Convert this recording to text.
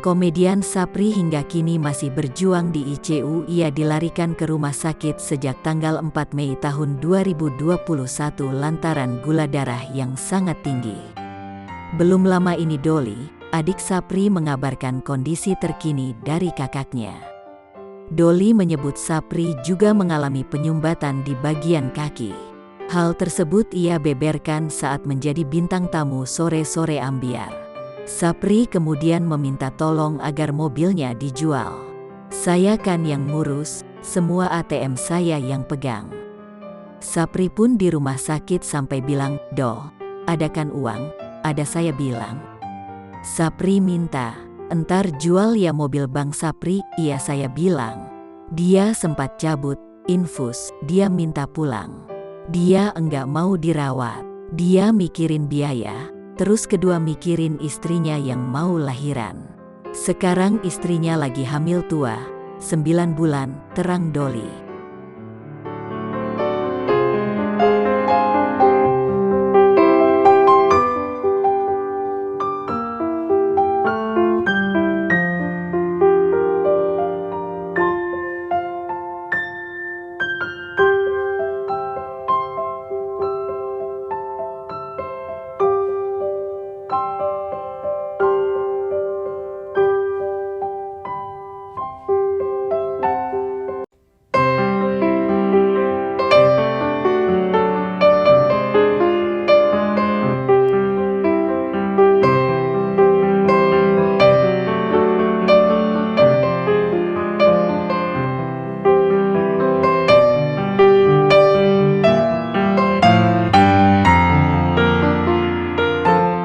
Komedian Sapri hingga kini masih berjuang di ICU. Ia dilarikan ke rumah sakit sejak tanggal 4 Mei tahun 2021 lantaran gula darah yang sangat tinggi. Belum lama ini Doli, adik Sapri, mengabarkan kondisi terkini dari kakaknya. Doli menyebut Sapri juga mengalami penyumbatan di bagian kaki. Hal tersebut ia beberkan saat menjadi bintang tamu Sore-Sore Ambiar. Sapri kemudian meminta tolong agar mobilnya dijual. "Saya kan yang ngurus, semua ATM saya yang pegang." Sapri pun di rumah sakit sampai bilang, "Dol, ada kan uang?" "Ada," saya bilang. Sapri minta, "Entar jual ya mobil Bang Sapri." "Iya," saya bilang. Dia sempat cabut, infus, dia minta pulang. Dia enggak mau dirawat. Dia mikirin biaya. Terus kedua mikirin istrinya yang mau lahiran. Sekarang istrinya lagi hamil tua, 9 bulan, terang Doli.